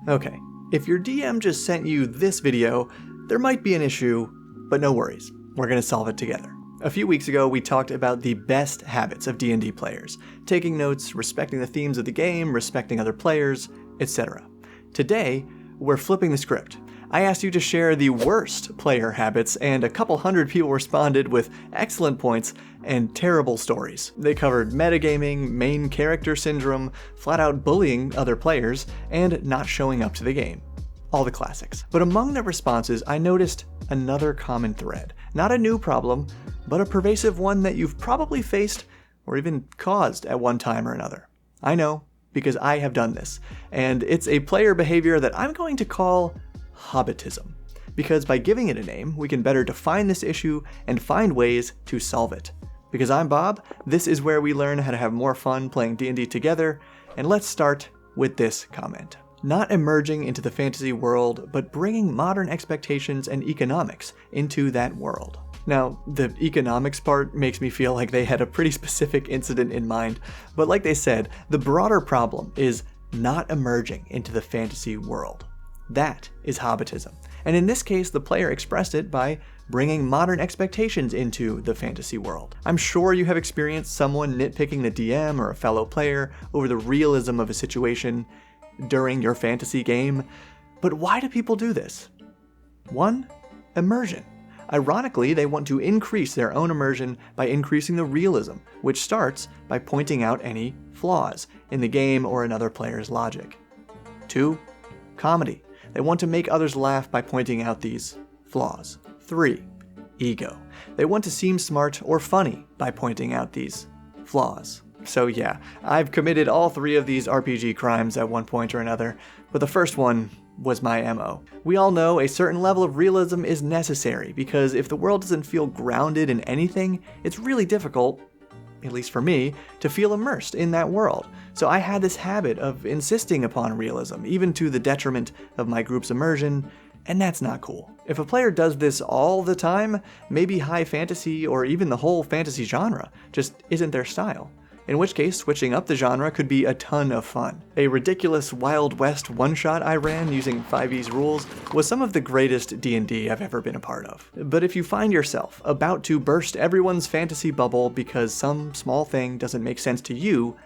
Okay, if your DM just sent you this video, there might be an issue, but no worries, we're going to solve it together. A few weeks ago, we talked about the best habits of D&D players, taking notes, respecting the themes of the game, respecting other players, etc. Today, we're flipping the script. I asked you to share the worst player habits, and a couple hundred people responded with excellent points and terrible stories. They covered metagaming, main character syndrome, flat-out bullying other players, and not showing up to the game. All the classics. But among the responses, I noticed another common thread. Not a new problem, but a pervasive one that you've probably faced or even caused at one time or another. I know, because I have done this, and it's a player behavior that I'm going to call Hobbitism. Because by giving it a name, we can better define this issue and find ways to solve it. Because I'm Bob, this is where we learn how to have more fun playing D&D together, and let's start with this comment. Not emerging into the fantasy world, but bringing modern expectations and economics into that world. Now, the economics part makes me feel like they had a pretty specific incident in mind, but like they said, the broader problem is not emerging into the fantasy world. That is Hobbitism. And in this case, the player expressed it by bringing modern expectations into the fantasy world. I'm sure you have experienced someone nitpicking the DM or a fellow player over the realism of a situation during your fantasy game. But why do people do this? 1. Immersion. Ironically, they want to increase their own immersion by increasing the realism, which starts by pointing out any flaws in the game or another player's logic. 2. Comedy. They want to make others laugh by pointing out these flaws. 3. Ego. They want to seem smart or funny by pointing out these flaws. So yeah, I've committed all 3 of these RPG crimes at one point or another, but the first one was my MO. We all know a certain level of realism is necessary, because if the world doesn't feel grounded in anything, it's really difficult, at least for me, to feel immersed in that world. So I had this habit of insisting upon realism, even to the detriment of my group's immersion, and that's not cool. If a player does this all the time, maybe high fantasy or even the whole fantasy genre just isn't their style. In which case, switching up the genre could be a ton of fun. A ridiculous Wild West one-shot I ran using 5e's rules was some of the greatest D&D I've ever been a part of. But if you find yourself about to burst everyone's fantasy bubble because some small thing doesn't make sense to you,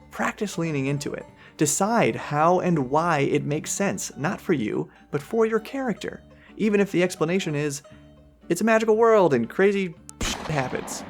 practice leaning into it. Decide how and why it makes sense, not for you, but for your character. Even if the explanation is, it's a magical world and crazy shit happens.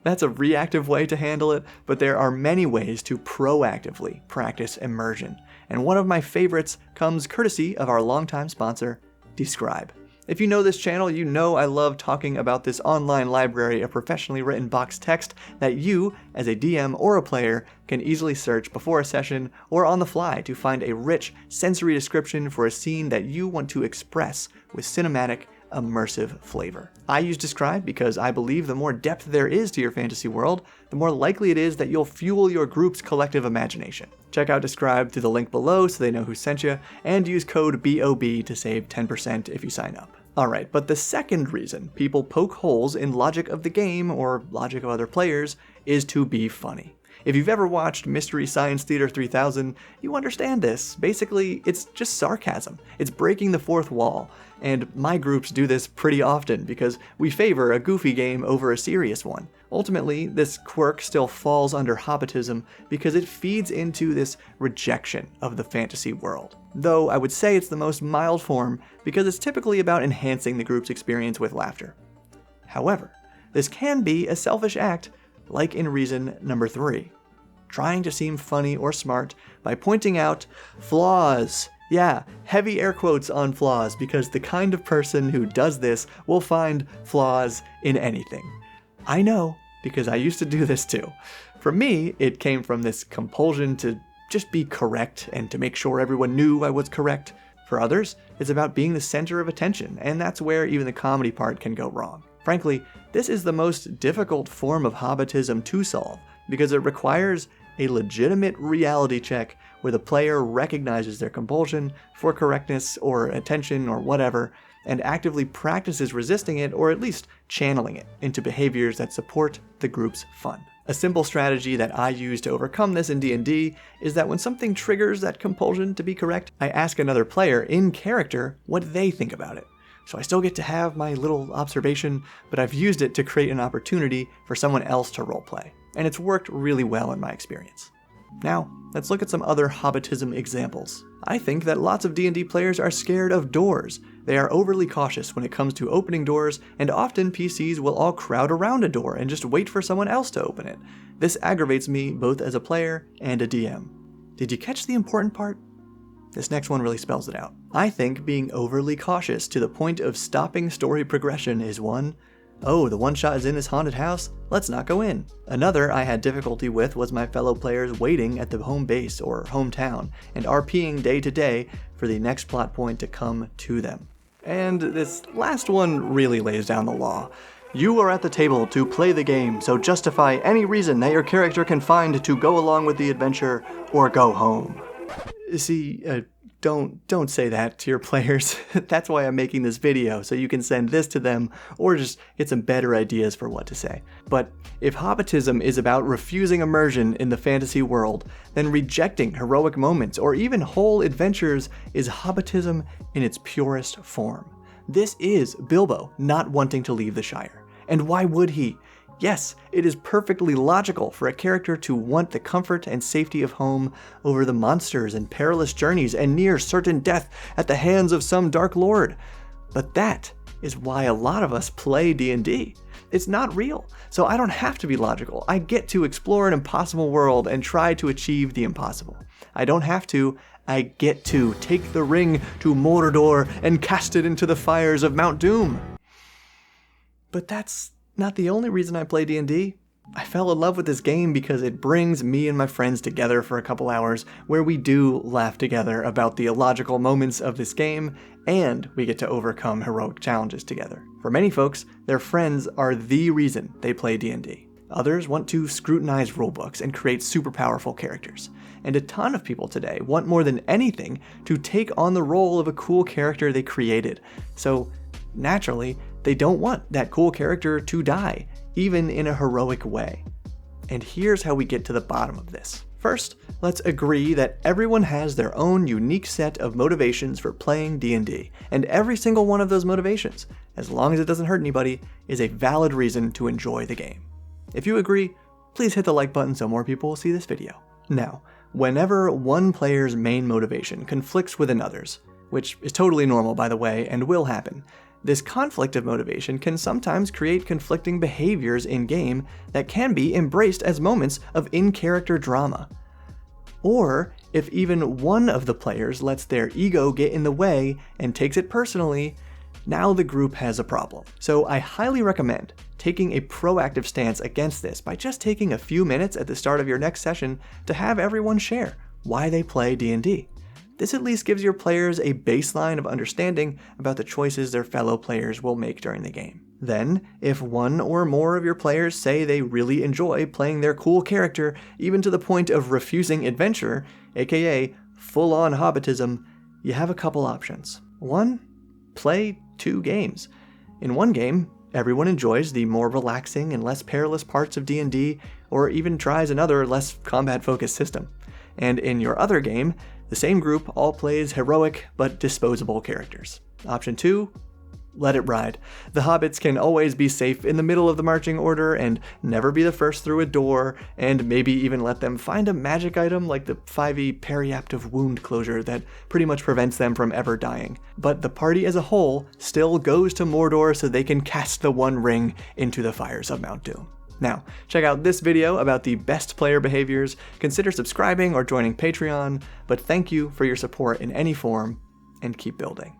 That's a reactive way to handle it, but there are many ways to proactively practice immersion. And one of my favorites comes courtesy of our longtime sponsor, Describe. If you know this channel, you know I love talking about this online library of professionally written box text that you, as a DM or a player, can easily search before a session or on the fly to find a rich sensory description for a scene that you want to express with cinematic, immersive flavor. I use Describe because I believe the more depth there is to your fantasy world, the more likely it is that you'll fuel your group's collective imagination. Check out Describe through the link below so they know who sent you, and use code BOB to save 10% if you sign up. Alright, but the second reason people poke holes in logic of the game or logic of other players is to be funny. If you've ever watched Mystery Science Theater 3000, you understand this. Basically, it's just sarcasm. It's breaking the fourth wall. And my groups do this pretty often because we favor a goofy game over a serious one. Ultimately, this quirk still falls under Hobbitism because it feeds into this rejection of the fantasy world. Though I would say it's the most mild form because it's typically about enhancing the group's experience with laughter. However, this can be a selfish act, like in reason number 3. Trying to seem funny or smart by pointing out flaws. Yeah, heavy air quotes on flaws, because the kind of person who does this will find flaws in anything. I know, because I used to do this too. For me, it came from this compulsion to just be correct and to make sure everyone knew I was correct. For others, it's about being the center of attention, and that's where even the comedy part can go wrong. Frankly, this is the most difficult form of Hobbitism to solve, because it requires a legitimate reality check where the player recognizes their compulsion for correctness or attention or whatever, and actively practices resisting it or at least channeling it into behaviors that support the group's fun. A simple strategy that I use to overcome this in D&D is that when something triggers that compulsion to be correct, I ask another player in character what they think about it. So I still get to have my little observation, but I've used it to create an opportunity for someone else to roleplay. And it's worked really well in my experience. Now, let's look at some other Hobbitism examples. I think that lots of D&D players are scared of doors. They are overly cautious when it comes to opening doors, and often PCs will all crowd around a door and just wait for someone else to open it. This aggravates me both as a player and a DM. Did you catch the important part? This next one really spells it out. I think being overly cautious to the point of stopping story progression is one, oh, the one shot is in this haunted house? Let's not go in. Another I had difficulty with was my fellow players waiting at the home base or hometown and RPing day to day for the next plot point to come to them. And this last one really lays down the law. You are at the table to play the game, so justify any reason that your character can find to go along with the adventure or go home. See, don't say that to your players. That's why I'm making this video, so you can send this to them or just get some better ideas for what to say. But if Hobbitism is about refusing immersion in the fantasy world, then rejecting heroic moments or even whole adventures is Hobbitism in its purest form. This is Bilbo not wanting to leave the Shire. And why would he? Yes, it is perfectly logical for a character to want the comfort and safety of home over the monsters and perilous journeys and near certain death at the hands of some dark lord. But that is why a lot of us play D&D. It's not real, so I don't have to be logical. I get to explore an impossible world and try to achieve the impossible. I don't have to. I get to take the ring to Mordor and cast it into the fires of Mount Doom. But that's not the only reason I play D&D. I fell in love with this game because it brings me and my friends together for a couple hours where we do laugh together about the illogical moments of this game, and we get to overcome heroic challenges together. For many folks, their friends are the reason they play D&D. Others want to scrutinize rulebooks and create super powerful characters. And a ton of people today want more than anything to take on the role of a cool character they created. So, naturally, they don't want that cool character to die, even in a heroic way. And here's how we get to the bottom of this. First, let's agree that everyone has their own unique set of motivations for playing D&D, and every single one of those motivations, as long as it doesn't hurt anybody, is a valid reason to enjoy the game. If you agree, please hit the like button so more people will see this video. Now, whenever one player's main motivation conflicts with another's, which is totally normal by the way and will happen, this conflict of motivation can sometimes create conflicting behaviors in-game that can be embraced as moments of in-character drama. Or, if even one of the players lets their ego get in the way and takes it personally, now the group has a problem. So I highly recommend taking a proactive stance against this by just taking a few minutes at the start of your next session to have everyone share why they play D&D. This at least gives your players a baseline of understanding about the choices their fellow players will make during the game. Then, if one or more of your players say they really enjoy playing their cool character, even to the point of refusing adventure, aka full-on Hobbitism, you have a couple options. One, play 2 games. In one game, everyone enjoys the more relaxing and less perilous parts of D&D, or even tries another less combat-focused system. And in your other game, the same group all plays heroic but disposable characters. Option 2, let it ride. The hobbits can always be safe in the middle of the marching order and never be the first through a door, and maybe even let them find a magic item like the 5e periaptive wound closure that pretty much prevents them from ever dying. But the party as a whole still goes to Mordor so they can cast the one ring into the fires of Mount Doom. Now, check out this video about the best player behaviors, consider subscribing or joining Patreon, but thank you for your support in any form, and keep building.